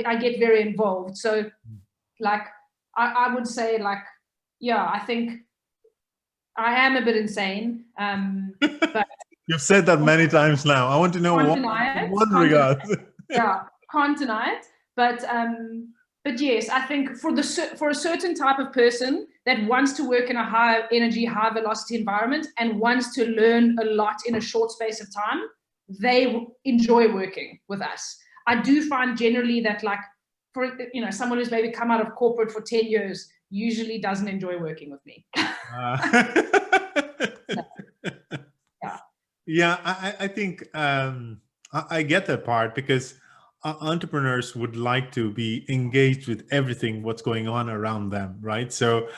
I get very involved. So, like, I would say, like, yeah, I think I am a bit insane. But you've said that many times now. I want to know what regard. Yeah, can't deny it. But yes, I think for a certain type of person that wants to work in a high energy, high velocity environment and wants to learn a lot in a short space of time, they enjoy working with us. I do find generally that, like, for someone who's maybe come out of corporate for 10 years, usually doesn't enjoy working with me. So, yeah. Yeah, I think I get that part, because entrepreneurs would like to be engaged with everything what's going on around them, right? So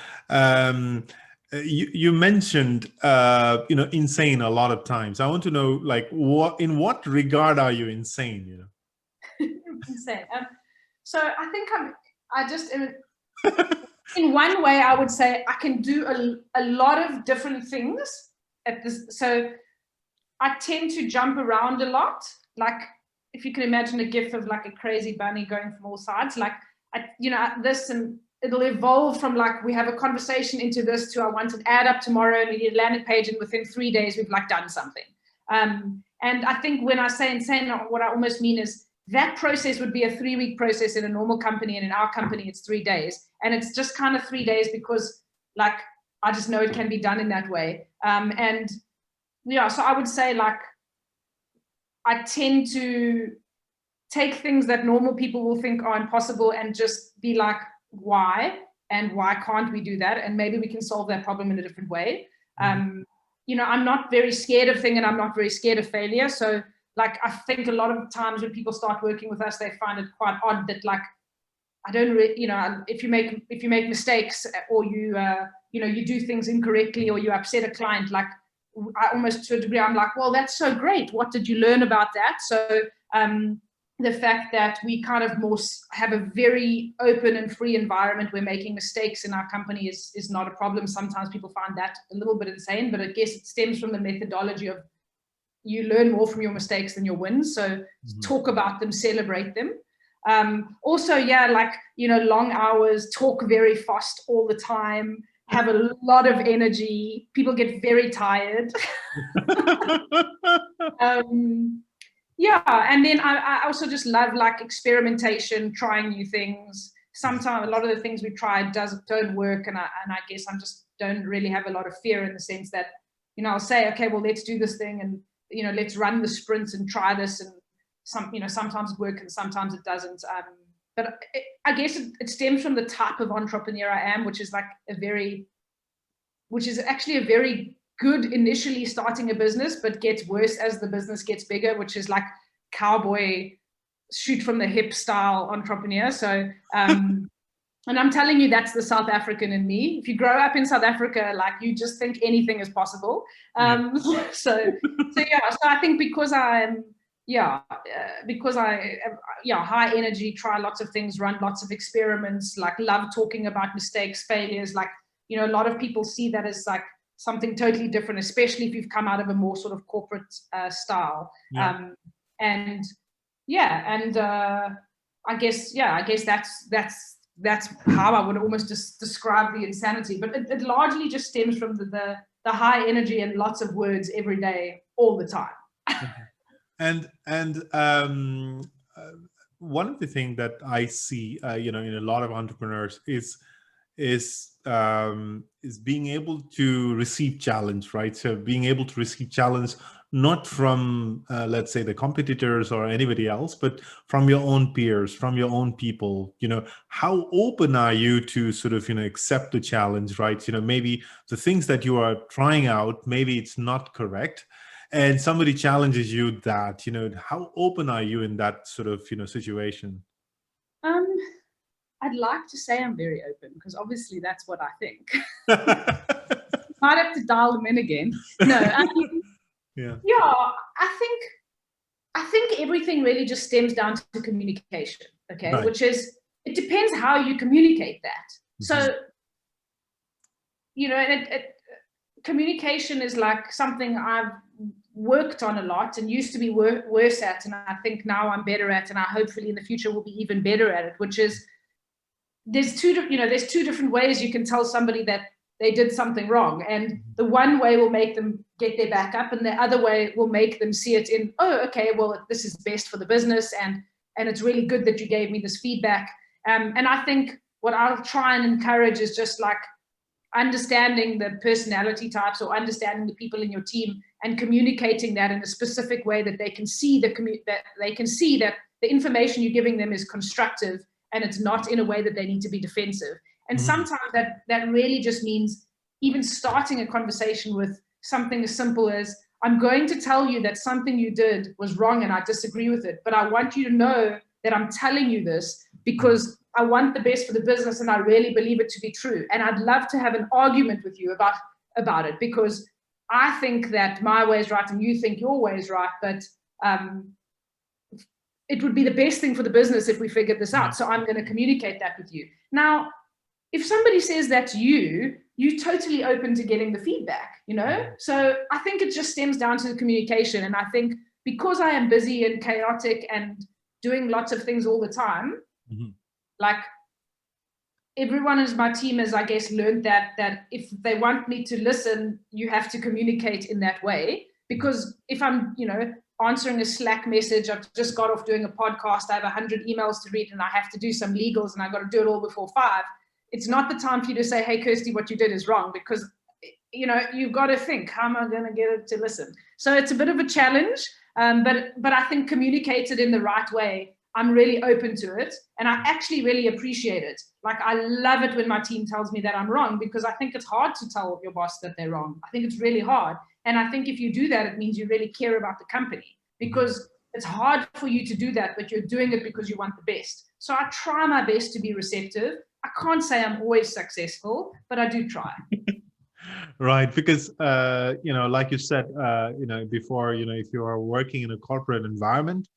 you mentioned insane a lot of times. I want to know, like, in what regard are you insane? Insane. So I think in one way, I would say I can do a lot of different things at this. So I tend to jump around a lot. Like, if you can imagine a gif of like a crazy bunny going from all sides, like, this, and it'll evolve from like, we have a conversation into this to I want an ad up tomorrow and we need a landing page, and within 3 days we've like done something. And I think when I say insane, what I almost mean is that process would be a 3-week process in a normal company, and in our company it's 3 days. And it's just kind of 3 days because like, I just know it can be done in that way. And yeah, so I would say, like, I tend to take things that normal people will think are impossible and just be like, why? And why can't we do that? And maybe we can solve that problem in a different way. I'm not very scared of things, and I'm not very scared of failure. So like, I think a lot of times when people start working with us, they find it quite odd that like, I don't really, if you make mistakes, or you do things incorrectly, or you upset a client, like, I almost, to a degree, I'm like, well, that's so great. What did you learn about that? So the fact that we kind of more have a very open and free environment where making mistakes in our company is not a problem. Sometimes people find that a little bit insane, but I guess it stems from the methodology of you learn more from your mistakes than your wins. So talk about them, celebrate them. Also, yeah, like, long hours, talk very fast all the time, have a lot of energy. People get very tired. Yeah, and then I also just love like experimentation, trying new things. Sometimes a lot of the things we tried don't work, and I guess I just don't really have a lot of fear, in the sense that, I'll say, okay, well, let's do this thing, and let's run the sprints and try this, and sometimes it works and sometimes it doesn't. But I guess it stems from the type of entrepreneur I am, which is actually a very good initially starting a business, but gets worse as the business gets bigger, which is like cowboy shoot from the hip style entrepreneur. So, and I'm telling you, that's the South African in me. If you grow up in South Africa, like, you just think anything is possible. So I think because I'm, high energy, try lots of things, run lots of experiments, like, love talking about mistakes, failures, like, a lot of people see that as like something totally different, especially if you've come out of a more sort of corporate style. I guess that's how I would almost just describe the insanity. But it largely just stems from the high energy and lots of words every day, all the time. And one of the things that I see, in a lot of entrepreneurs is being able to receive challenge, right? So being able to receive challenge, not from, let's say, the competitors or anybody else, but from your own peers, from your own people. How open are you to sort of, accept the challenge, right? Maybe the things that you are trying out, maybe it's not correct, and somebody challenges you that, how open are you in that sort of, situation? I'd like to say I'm very open, because obviously that's what I think. Might have to dial them in again. No, I think everything really just stems down to communication, okay? Right. Which is, it depends how you communicate that. So, communication is like something I've worked on a lot and used to be worse at, and I think now I'm better at, and I hopefully in the future will be even better at it, which is, there's two different ways you can tell somebody that they did something wrong, and the one way will make them get their back up, and the other way will make them see it in, oh, okay, well, this is best for the business, and it's really good that you gave me this feedback. And I think what I'll try and encourage is just like understanding the personality types, or understanding the people in your team, and communicating that in a specific way that they can see that the information you're giving them is constructive, and it's not in a way that they need to be defensive. And sometimes that really just means even starting a conversation with something as simple as, I'm going to tell you that something you did was wrong and I disagree with it, but I want you to know that I'm telling you this because I want the best for the business and I really believe it to be true. And I'd love to have an argument with you about it, because I think that my way is right and you think your way is right, but it would be the best thing for the business if we figured this out. So I'm going to communicate that with you. Now, if somebody says that to you, you're totally open to getting the feedback, you know? So I think it just stems down to the communication. And I think because I am busy and chaotic and doing lots of things all the time, like everyone in my team has, I guess, learned that if they want me to listen, you have to communicate in that way. Because if I'm, you know, answering a Slack message, I've just got off doing a podcast, I have 100 emails to read and I have to do some legals and I've got to do it all before 5. It's not the time for you to say, hey, Kirsty, what you did is wrong, because, you know, you've got to think, how am I going to get it to listen? So it's a bit of a challenge, but I think communicated in the right way, I'm really open to it. And I actually really appreciate it. Like, I love it when my team tells me that I'm wrong, because I think it's hard to tell your boss that they're wrong. I think it's really hard. And I think if you do that, it means you really care about the company, because it's hard for you to do that, but you're doing it because you want the best. So I try my best to be receptive. I can't say I'm always successful, but I do try. Right, because you know, like you said, you know, before, you know, if you are working in a corporate environment,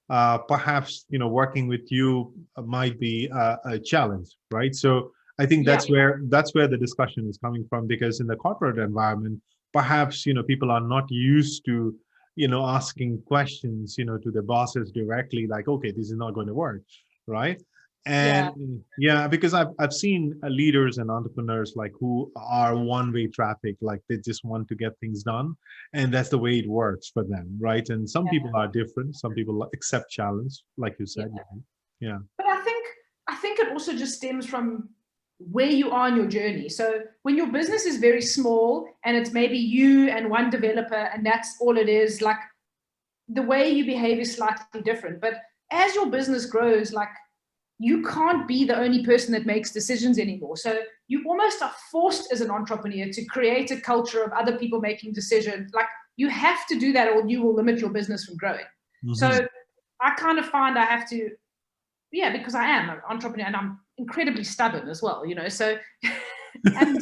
perhaps, you know, working with you might be a challenge, right? So I think that's where the discussion is coming from, because in the corporate environment, perhaps, you know, people are not used to, you know, asking questions, you know, to the bosses directly, like, okay, this is not going to work, right? And because I've seen leaders and entrepreneurs like who are one-way traffic, like they just want to get things done, and that's the way it works for them, right? And some people are different. Some people accept challenge, like you said. But I think it also just stems from where you are in your journey. So when your business is very small and it's maybe you and one developer and that's all it is, like the way you behave is slightly different. But as your business grows, like, you can't be the only person that makes decisions anymore. So you almost are forced as an entrepreneur to create a culture of other people making decisions. Like, you have to do that or you will limit your business from growing. So I kind of find I have to, because I am an entrepreneur and I'm incredibly stubborn as well, you know, so, and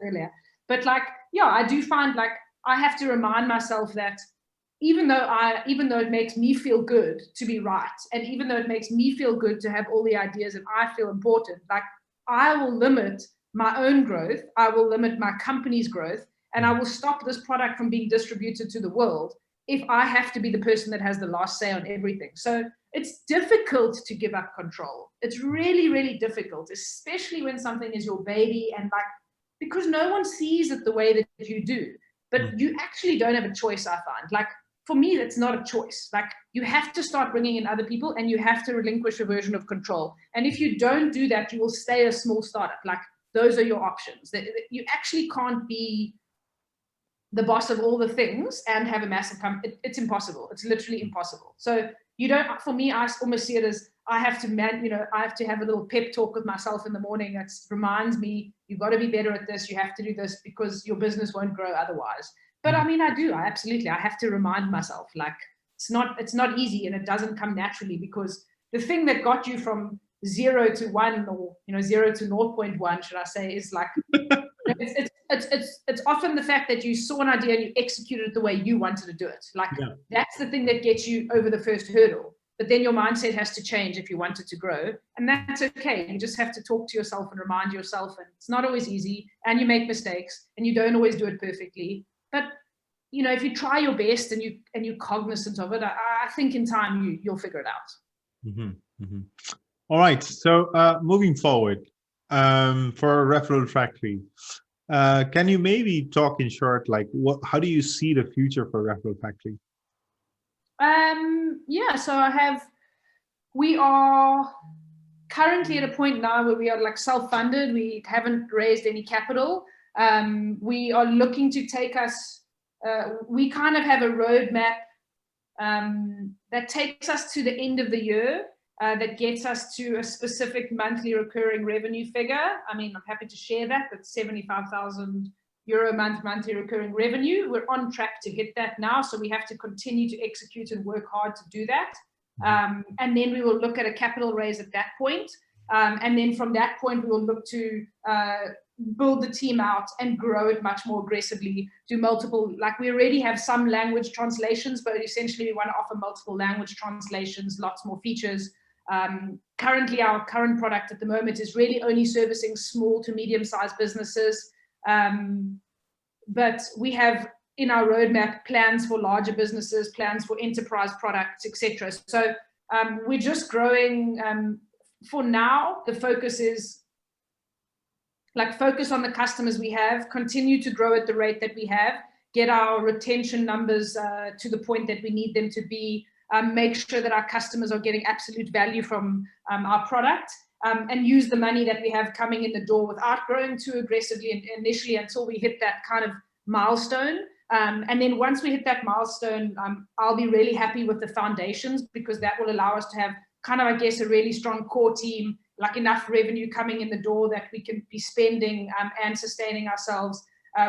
earlier, but like, I do find like I have to remind myself that even though it makes me feel good to be right, and even though it makes me feel good to have all the ideas and I feel important, like, I will limit my own growth, I will limit my company's growth, and I will stop this product from being distributed to the world if I have to be the person that has the last say on everything. So it's difficult to give up control. It's really, really difficult, especially when something is your baby, and like, because no one sees it the way that you do. But you actually don't have a choice, I find. Like, for me, that's not a choice. Like, you have to start bringing in other people and you have to relinquish a version of control. And if you don't do that, you will stay a small startup. Like, those are your options. You actually can't be the boss of all the things and have a massive company. It's impossible. It's literally impossible. So you don't, for me, I almost see it as I have to have a little pep talk with myself in the morning that reminds me, you've got to be better at this. You have to do this because your business won't grow otherwise. But I mean, I have to remind myself, like, it's not easy and it doesn't come naturally, because the thing that got you from 0 to 1, or, 0 to 0.1, should I say, is like, it's often the fact that you saw an idea and you executed it the way you wanted to do it. Like, that's the thing that gets you over the first hurdle. But then your mindset has to change if you want it to grow. And that's okay. You just have to talk to yourself and remind yourself. And it's not always easy. And you make mistakes and you don't always do it perfectly. But, if you try your best and you're cognizant of it, I think in time you'll figure it out. All right. So moving forward, for Referral Factory, can you maybe talk in short, like how do you see the future for Referral Factory? So we are currently at a point now where we are like self-funded. We haven't raised any capital. We are looking to take us, we kind of have a roadmap that takes us to the end of the year. that gets us to a specific monthly recurring revenue figure. I mean, I'm happy to share that. That's 75,000 euro monthly recurring revenue. We're on track to hit that now, so we have to continue to execute and work hard to do that. And then we will look at a capital raise at that point. And then from that point, we will look to build the team out and grow it much more aggressively, do multiple, like we already have some language translations, but essentially we want to offer multiple language translations, lots more features. Currently, our current product at the moment is really only servicing small to medium-sized businesses. But we have in our roadmap plans for larger businesses, plans for enterprise products, etc. So we're just growing. For now, the focus is focus on the customers we have, continue to grow at the rate that we have, get our retention numbers to the point that we need them to be, make sure that our customers are getting absolute value from our product, and use the money that we have coming in the door without growing too aggressively initially until we hit that kind of milestone. And then once we hit that milestone, I'll be really happy with the foundations, because that will allow us to have kind of, I guess, a really strong core team, like enough revenue coming in the door that we can be spending and sustaining ourselves.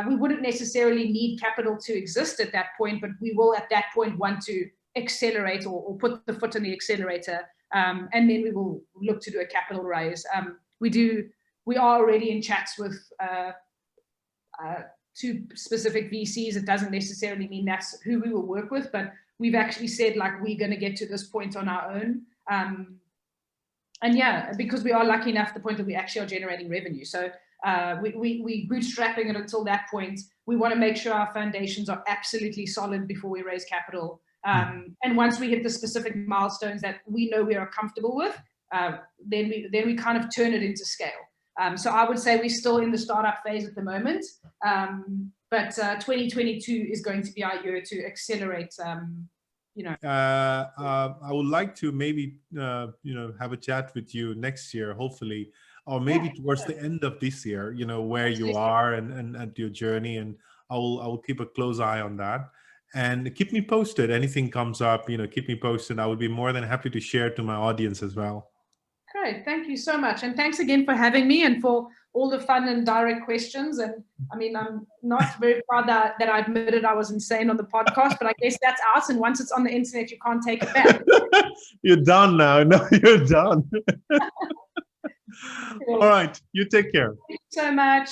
We wouldn't necessarily need capital to exist at that point, but we will at that point want to accelerate or put the foot on the accelerator. And then we will look to do a capital raise. We are already in chats with 2 specific VCs. It doesn't necessarily mean that's who we will work with, but we've actually said we're going to get to this point on our own. And yeah, because we are lucky enough at the point that we actually are generating revenue. So we bootstrapping it until that point. We want to make sure our foundations are absolutely solid before we raise capital. And once we hit the specific milestones that we know we are comfortable with, then we kind of turn it into scale. So I would say we're still in the startup phase at the moment, but 2022 is going to be our year to accelerate. I would like to maybe have a chat with you next year, hopefully, or maybe towards the end of this year. Where you are and your journey, and I will keep a close eye on that. And keep me posted. Anything comes up, keep me posted. I would be more than happy to share to my audience as well. Great. Thank you so much. And thanks again for having me and for all the fun and direct questions. And I mean, I'm not very proud that I admitted I was insane on the podcast, but I guess that's out. And once it's on the internet, you can't take it back. You're done now. No, you're done. Cool. All right. You take care. Thank you so much.